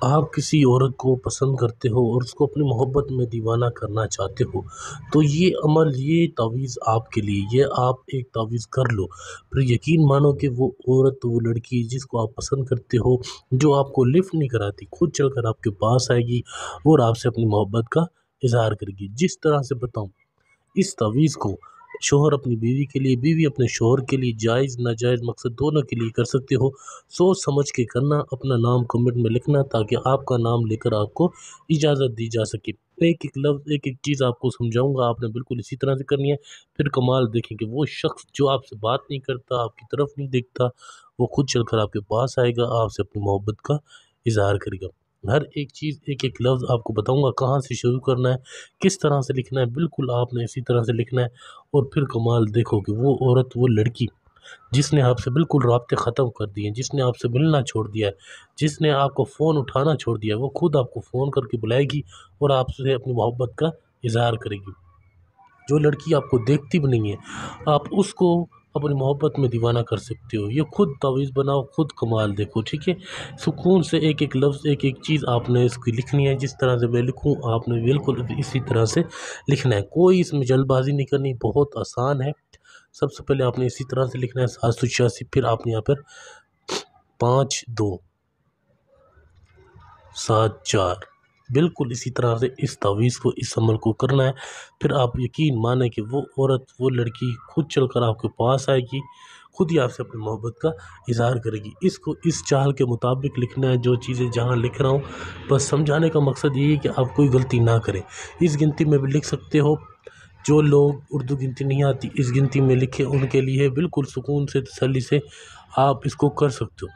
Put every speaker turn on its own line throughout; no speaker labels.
آپ کسی عورت کو پسند کرتے ہو اور اس کو اپنی محبت میں دیوانہ کرنا چاہتے ہو تو یہ عمل، یہ تعویذ آپ کے لیے، یہ آپ ایک تعویذ کر لو، پھر یقین مانو کہ وہ عورت، وہ لڑکی جس کو آپ پسند کرتے ہو، جو آپ کو لفٹ نہیں کراتی، خود چل کر آپ کے پاس آئے گی اور آپ سے اپنی محبت کا اظہار کرے گی۔ جس طرح سے بتاؤں، اس تعویذ کو شوہر اپنی بیوی کے لیے، بیوی اپنے شوہر کے لیے، جائز ناجائز مقصد دونوں کے لیے کر سکتے ہو۔ سوچ سمجھ کے کرنا، اپنا نام کمنٹ میں لکھنا تاکہ آپ کا نام لے کر آپ کو اجازت دی جا سکے۔ ایک ایک لفظ، ایک ایک چیز آپ کو سمجھاؤں گا، آپ نے بالکل اسی طرح سے کرنی ہے۔ پھر کمال دیکھیں کہ وہ شخص جو آپ سے بات نہیں کرتا، آپ کی طرف نہیں دیکھتا، وہ خود چل کر آپ کے پاس آئے گا، آپ سے اپنی محبت کا اظہار کرے گا۔ ہر ایک چیز، ایک ایک لفظ آپ کو بتاؤں گا، کہاں سے شروع کرنا ہے، کس طرح سے لکھنا ہے، بالکل آپ نے اسی طرح سے لکھنا ہے۔ اور پھر کمال دیکھو کہ وہ عورت، وہ لڑکی جس نے آپ سے بالکل رابطے ختم کر دیے ہیں، جس نے آپ سے ملنا چھوڑ دیا ہے، جس نے آپ کو فون اٹھانا چھوڑ دیا ہے، وہ خود آپ کو فون کر کے بلائے گی اور آپ سے اپنی محبت کا اظہار کرے گی۔ جو لڑکی آپ کو دیکھتی بھی نہیں ہے، آپ اس کو اپنی محبت میں دیوانہ کر سکتے ہو۔ یہ خود تعویذ بناؤ، خود کمال دیکھو، ٹھیک ہے؟ سکون سے ایک ایک لفظ، ایک ایک چیز آپ نے اس کی لکھنی ہے۔ جس طرح سے میں لکھوں، آپ نے بالکل اسی طرح سے لکھنا ہے۔ کوئی اس میں جلد بازی نہیں کرنی، بہت آسان ہے۔ سب سے پہلے آپ نے اسی طرح سے لکھنا ہے 786، پھر آپ نے یہاں پر 5274، بالکل اسی طرح سے اس تعویذ کو، اس عمل کو کرنا ہے۔ پھر آپ یقین مانیں کہ وہ عورت، وہ لڑکی خود چل کر آپ کے پاس آئے گی، خود ہی آپ سے اپنی محبت کا اظہار کرے گی۔ اس کو اس چال کے مطابق لکھنا ہے، جو چیزیں جہاں لکھ رہا ہوں، بس سمجھانے کا مقصد یہی ہے کہ آپ کوئی غلطی نہ کریں۔ اس گنتی میں بھی لکھ سکتے ہو۔ جو لوگ اردو گنتی نہیں آتی، اس گنتی میں لکھے، ان کے لیے بالکل سکون سے، تسلی سے آپ اس کو کر سکتے ہو۔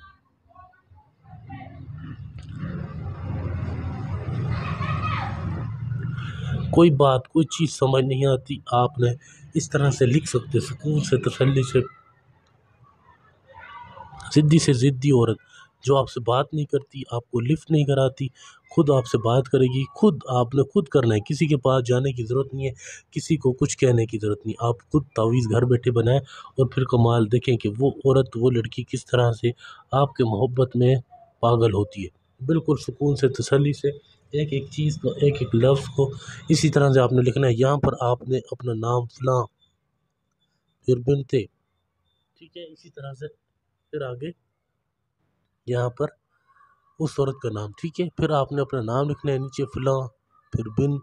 کوئی بات، کوئی چیز سمجھ نہیں آتی، آپ نے اس طرح سے لکھ سکتے، سکون سے، تسلی سے۔ ضدی سے ضدی عورت جو آپ سے بات نہیں کرتی، آپ کو لفٹ نہیں کراتی، خود آپ سے بات کرے گی، خود آپ نے خود کرنا ہے، کسی کے پاس جانے کی ضرورت نہیں ہے، کسی کو کچھ کہنے کی ضرورت نہیں۔ آپ خود تعویذ گھر بیٹھے بنائیں اور پھر کمال دیکھیں کہ وہ عورت، وہ لڑکی کس طرح سے آپ کے محبت میں پاگل ہوتی ہے۔ بالکل سکون سے، تسلی سے ایک ایک چیز کو، ایک ایک لفظ کو اسی طرح سے آپ نے لکھنا ہے۔ یہاں پر آپ نے اپنا نام فلاں، پھر بنتے، ٹھیک ہے؟ اسی طرح سے پھر آگے یہاں پر اس عورت کا نام، ٹھیک ہے؟ پھر آپ نے اپنا نام لکھنا ہے، نیچے فلاں، پھر بن،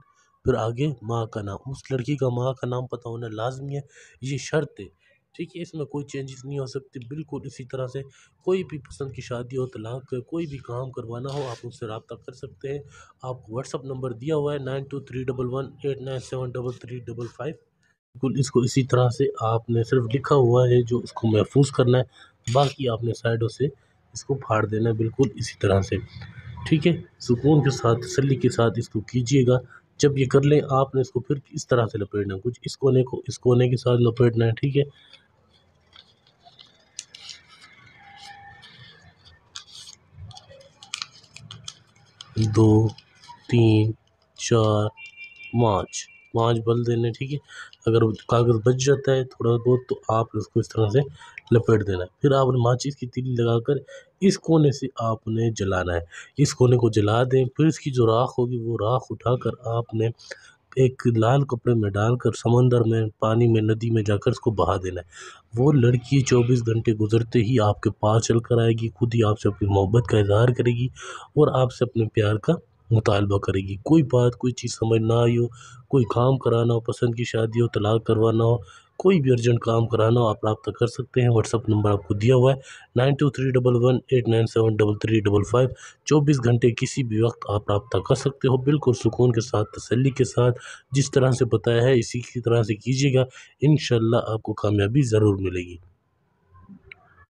پھر آگے ماں کا نام۔ اس لڑکی کا ماں کا نام پتہ ہونا لازمی ہے، یہ شرط ہے، ٹھیک ہے؟ اس میں کوئی چینجز نہیں ہو سکتی۔ بالکل اسی طرح سے کوئی بھی پسند کی شادی ہو، طلاق کا کوئی بھی کام کروانا ہو، آپ مجھ سے رابطہ کر سکتے ہیں۔ آپ کو واٹس اپ نمبر دیا ہوا ہے 923118973355۔ بالکل اس کو اسی طرح سے آپ نے صرف لکھا ہوا ہے، جو اس کو محفوظ کرنا ہے، باقی آپ نے سائڈوں سے اس کو پھاڑ دینا ہے، بالکل اسی طرح سے، ٹھیک ہے؟ سکون کے ساتھ، تسلی کے ساتھ اس کو کیجئے گا۔ جب یہ کر لیں، آپ نے اس کو پھر اس طرح سے لپیٹنا ہے، کچھ اس کونے کو اس کونے کے ساتھ لپیٹنا ہے، ٹھیک ہے؟ 2 3 4 5 بل دینے، ٹھیک ہے؟ اگر کاغذ بچ جاتا ہے تھوڑا بہت تو آپ اس کو اس طرح سے لپیٹ دینا ہے۔ پھر آپ نے ماچس کی تیلی لگا کر اس کونے سے آپ نے جلانا ہے، اس کونے کو جلا دیں۔ پھر اس کی جو راکھ ہوگی، وہ راکھ اٹھا کر آپ نے ایک لال کپڑے میں ڈال کر سمندر میں، پانی میں، ندی میں جا کر اس کو بہا دینا ہے۔ وہ لڑکی 24 گھنٹے گزرتے ہی آپ کے پاس چل کر آئے گی، خود ہی آپ سے اپنی محبت کا اظہار کرے گی اور آپ سے اپنے پیار کا مطالبہ کرے گی۔ کوئی بات، کوئی چیز سمجھ نہ آئی ہو، کوئی کام کرانا ہو، پسند کی شادی ہو، طلاق کروانا ہو، کوئی بھی ارجنٹ کام کرانا ہو، آپ رابطہ کر سکتے ہیں۔ واٹس اپ نمبر آپ کو دیا ہوا ہے 923118973355۔ 24 گھنٹے کسی بھی وقت آپ رابطہ کر سکتے ہو، بالکل سکون کے ساتھ، تسلی کے ساتھ۔ جس طرح سے بتایا ہے اسی کی طرح سے کیجیے گا، انشاءاللہ آپ کو کامیابی ضرور ملے گی۔